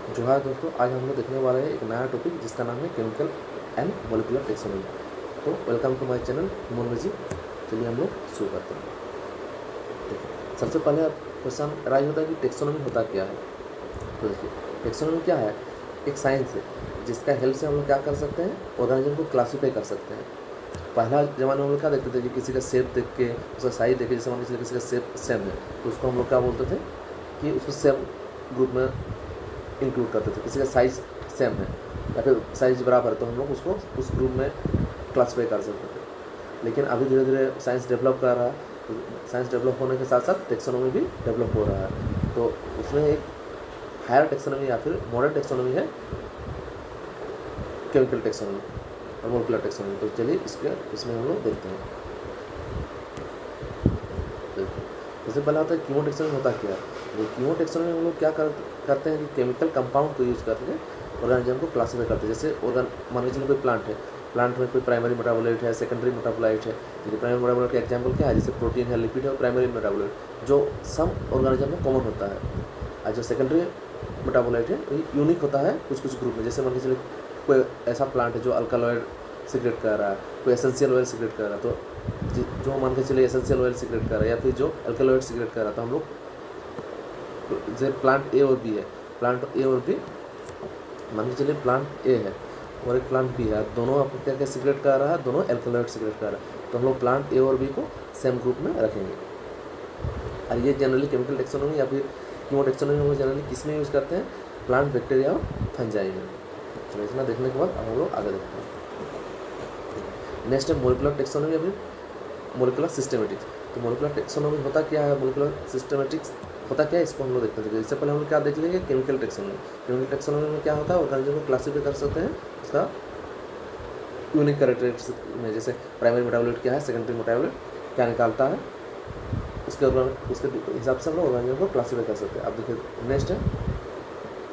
जो है दोस्तों, आज हम लोग देखने वाले हैं एक नया टॉपिक जिसका नाम है केमिकल एंड मॉलिक्यूलर टेक्सोनॉमी। तो welcome to my channel Monu ji. चलिए हम लोग शुरू करते हैं। देखिए, सबसे पहले क्वेश्चन राइज होता है कि टेक्सोनॉमी होता क्या है। तो देखिए, टेक्सोनॉमी क्या है? एक साइंस है जिसका हेल्प से हम लोग क्या कर सकते हैं, ऑर्गेनिज्म को क्लासीफाई कर सकते हैं। पहला ज़माने में हम लोग क्या देखते थे कि किसी का शेप देख के, उसका साइज देख के, जैसे मान लीजिए किसी का शेप सेम है तो उसको हम लोग क्या बोलते थे कि उसको सेम ग्रुप में इंक्लूड करते थे। किसी का साइज़ सेम है या फिर साइज़ बराबर है तो हम लोग उसको उस ग्रुप में क्लासीफाई कर सकते थे। लेकिन अभी धीरे धीरे साइंस डेवलप कर रहा है, तो साइंस डेवलप होने के साथ साथ टेक्सोनॉमी भी डेवलप हो रहा है। तो उसमें एक हायर टेक्सोनॉमी या फिर मॉडर्न टेक्सोनॉमी है, केमिकल टेक्सोनॉमी और मॉलिक्यूलर टेक्सोनॉमी। तो चलिए इसमें हम लोग देखते हैं। सबसे पहला होता है कीमो टेक्सोनॉमी होता क्या है। कीमो टेक्सोनॉमी में हम लोग क्या करते हैं कि केमिकल कंपाउंड को यूज़ करके ऑर्गेनिज्म को क्लासीफाई करते हैं। जैसे मान लीजिए कोई प्लांट है, प्लांट में कोई प्राइमरी मेटाबोलाइट है, सेकेंडरी मेटाबोलाइट है। जैसे प्राइमरी मेटाबोलाइट का एग्जाम्पल क्या है, जैसे प्रोटीन है, लिपिड है और प्राइमरी मेटाबोलाइट जो सब ऑर्गेनिज्म में कॉमन होता है। और जो सेकेंडरी मेटाबोलाइट है वही यूनिक होता है कुछ कुछ ग्रुप में। जैसे मान लीजिए कोई ऐसा प्लांट है जो अल्कालॉइड सिक्रेट कर रहा है, कोई एसेंशियल ऑयल सिक्रेट कर रहा है, तो जो मान के चलिए एसेंशियल ऑयल सिक्रेट कर रहा है या फिर जो अल्कालॉइड सिक्रेट कर रहा है, तो हम लोग जैसे प्लांट ए और बी है, प्लांट ए और बी मान के चलिए प्लांट ए है और एक प्लांट बी है, दोनों आपको क्या क्या सिक्रेट कर रहा है, दोनों अल्कालॉइड सिक्रेट कर रहा है, तो हम लोग प्लांट ए और बी को सेम ग्रुप में रखेंगे। और ये जनरली केमिकल टेक्सोनॉमी या फिर कीमो टेक्सोनॉमी हम लोग जनरली किस में यूज़ करते हैं, प्लांट बैक्टीरिया और फंजाई में। तो इतना देखने के बाद अब हम लोग आगे देखते हैं। नेक्स्ट है मॉलिक्यूलर टेक्सोनॉमी या फिर मॉलिक्यूलर सिस्टमेटिक्स। तो मॉलिक्यूलर टेक्सोनॉमी होता क्या है, मॉलिक्यूलर सिस्टमेटिक्स होता क्या है, इसको हम लोग देखते हैं। इससे पहले हम लोग क्या देख लेंगे, केमिकल टेक्सोनॉमी। केमिकल टेक्सोनॉमी में क्या होता है, ऑर्गेनिज्म को क्लासीफाई कर सकते हैं उसका यूनिक कैरेक्टरिस्टिक्स में। जैसे प्राइमरी मेटाबोलाइट क्या है, सेकेंडरी मेटाबोलाइट क्या निकालता है, उसके हिसाब से हम लोग ऑर्गेनिज्म को क्लासीफाई कर सकते हैं। अब देखिए नेक्स्ट है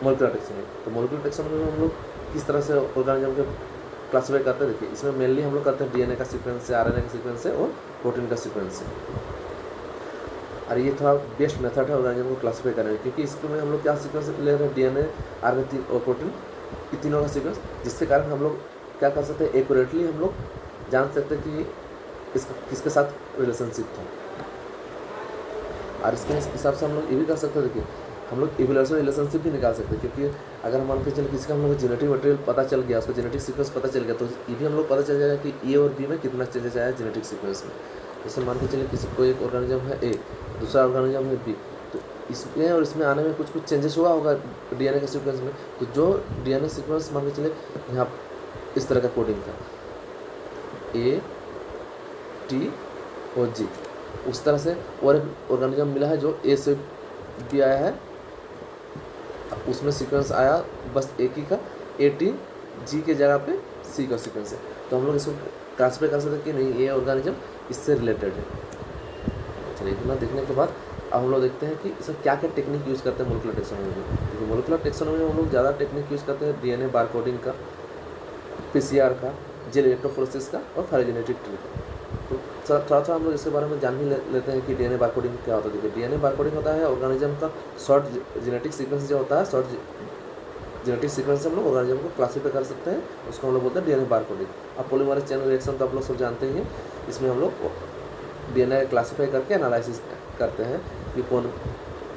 मॉलिक्यूलर टेक्सोनॉमी। तो मॉलिक्यूलर टेक्सोनॉमी में हम लोग किस तरह से ऑर्गेनिज्म को क्लासीफाई करते हैं। देखिए, इसमें मेनली हम लोग करते हैं डीएनए का सीक्वेंस से, आरएनए का सीक्वेंस से और प्रोटीन का सीक्वेंस से। और ये थोड़ा बेस्ट मेथड है ऑर्गेनिज्म को क्लासीफाई करने में, क्योंकि इसमें हम लोग क्या सीक्वेंस ले रहे हैं, डीएनए, आरएनए और प्रोटीन, ये तीनों का सीक्वेंस, जिसके कारण हम लोग क्या कर सकते हैं, एक्यूरेटली हम लोग जान सकते हैं कि इसका किसके साथ रिलेशनशिप था। और इसके हिसाब से हम लोग ये भी कर सकते हैं, देखिए हम लोग इवोल्यूशन रिलेशनशिप भी निकाल सकते हैं। क्योंकि अगर मान के चलिए किसी का हम लोग जेनेटिक मटेरियल पता चल गया, उसका जेनेटिक सीक्वेंस पता चल गया, तो ये भी हम लोग पता चल जाएगा कि ए और बी में कितना चेंजेस आया है जेनेटिक सीक्वेंस में। जैसे मान के चलिए किसी कोई एक ऑर्गेनिज्म है ए, दूसरा ऑर्गेनिज्म है बी, तो इसमें और इसमें आने में कुछ कुछ चेंजेस हुआ होगा डीएनए के सीक्वेंस में। तो जो डीएनए सीक्वेंस मान के चलिए यहाँ इस तरह का कोडिंग था, ए टी और जी, उस तरह से और एक ऑर्गेनिज्म मिला है जो ए से बी आया है, उसमें सीक्वेंस आया बस एक ही का, ए टी जी के जगह पे सी का सीक्वेंस है। तो हम लोग इसको क्लासीफाई कर सकते हैं कि नहीं, ये ऑर्गेनिज्म इससे रिलेटेड है। चलिए इतना देखने के बाद अब हम लोग देखते हैं कि इसमें क्या क्या टेक्निक यूज़ करते हैं मॉलिक्यूलर टेक्सोनॉमी में। क्योंकि मॉलिक्यूलर टेक्सोनॉमी में हम लोग ज़्यादा टेक्निक यूज़ करते हैं डीएनए बारकोडिंग का, पीसीआर का, जेल इलेक्ट्रोफोरेसिस का और फाइलोजेनेटिक ट्री का। तो थोड़ा हम लोग इसके बारे में जान ही लेते हैं कि डीएनए बारकोडिंग क्या होता है। देखिए, डीएनए बारकोडिंग होता है ऑर्गेनिज्म का शॉर्ट जेनेटिक सीक्वेंस जो होता है, शॉर्ट जेनेटिक सीक्वेंस से हम लोग ऑर्गेनिज्म को क्लासीफाई कर सकते हैं, उसको हम लोग बोलते हैं डीएनए बारकोडिंग। अब पॉलीमरेज चेन रिएक्शन तो आप लोग सब जानते ही हैं, इसमें हम लोग डीएनए क्लासीफाई करके एनालिसिस करते हैं कि कौन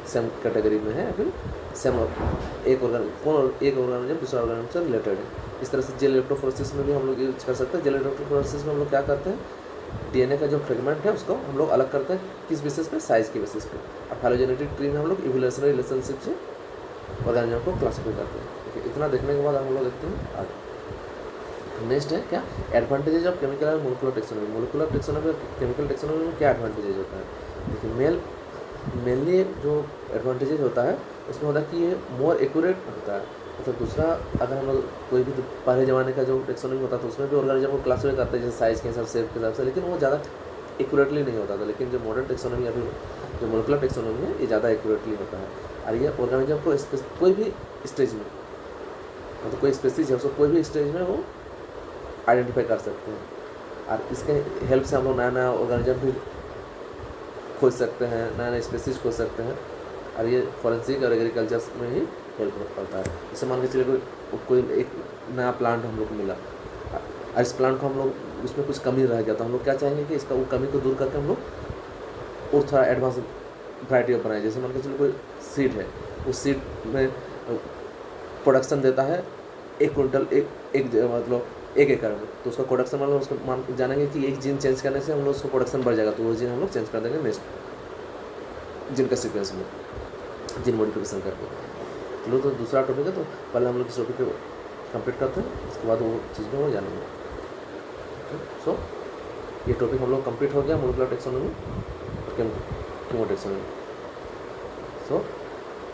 सेम कैटेगरी में है या फिर सेम एक ऑर्गेनिज्म दूसरा ऑर्गेनिज्म से रिलेटेड है। इस तरह से जेल इलेक्ट्रोफोरेसिस में भी हम लोग यूज कर सकते हैं। जेल इलेक्ट्रोफोरेसिस में हम लोग क्या करते हैं, डीएनए का जो फ्रेगमेंट है उसको हम लोग अलग करते हैं, किस बेसिस पे, साइज के बेसिस पे। और फाइलोजेनेटिक ट्री में हम लोग इवोल्यूशनरी रिलेशनशिप से ऑर्गेनिज्म को क्लासीफाई करते हैं। ठीक है, इतना देखने के बाद हम लोग देखते हैं आगे। नेक्स्ट है क्या, advantages of chemical and molecular taxonomy. Molecular taxonomy और केमिकल टेक्सोनॉमी में क्या एडवांटेजेज होता है। देखिए, मेनली जो एडवांटेजेज होता है उसमें होता है कि ये मोर एक्यूरेट होता है। मतलब दूसरा, अगर हम लोग कोई भी पहले ज़माने का जो टेक्सोनॉमी होता था उसमें भी ऑर्गेनिज्म को क्लासीफाई करते हैं जैसे साइज़ के हिसाब से, शेप के हिसाब से, लेकिन वो ज़्यादा एक्यूरेटली नहीं होता था। लेकिन जो मॉडर्न टेक्सोनॉमी या फिर जो मॉलिक्यूलर टेक्सोनॉमी है ये ज़्यादा एक्यूरेटली होता है। और ये ऑर्गेनिज्म को कोई भी स्टेज में, मतलब कोई स्पेसीज है उसको कोई भी स्टेज में वो आइडेंटिफाई कर सकते हैं। और इसके हेल्प से हम लोग नया नया ऑर्गेनिज्म भी खोज सकते हैं, नया नया स्पेसीज खोज सकते हैं। और ये फॉरेंसिक और एग्रीकल्चर में ही हेल्प करता है। जैसे मान के चलिए कोई एक नया प्लांट हम लोग को मिला और इस प्लांट को हम लोग उसमें कुछ कमी रह गया तो हम लोग क्या चाहेंगे कि इसका वो कमी को दूर करके हम लोग और थोड़ा एडवांस वैरायटी ऑफ बनाए। जैसे मान के चलिए कोई सीड है, उस सीड में प्रोडक्शन देता है 1 क्विंटल मतलब 1 एकड़ में, तो उसका प्रोडक्शन मतलब उसको मान जानेंगे कि एक जीन चेंज करने से हम लोग उसको प्रोडक्शन बढ़ जाएगा, तो वो जीन हम लोग चेंज कर देंगे नेक्स्ट जीन का सीक्वेंस में, जीन मॉडिफिकेशन करके। चलो तो दूसरा टॉपिक है, तो पहले हम लोग इस टॉपिक को कंप्लीट करते हैं, उसके बाद वो चीज़ में वो जानेंगे। सो ये टॉपिक हम लोग कंप्लीट हो गया, मॉलिक्यूलर टैक्सोनॉमी और कीमो टैक्सोनॉमी। सो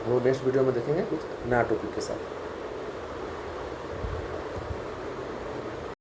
हम लोग नेक्स्ट वीडियो में देखेंगे कुछ नया टॉपिक के साथ।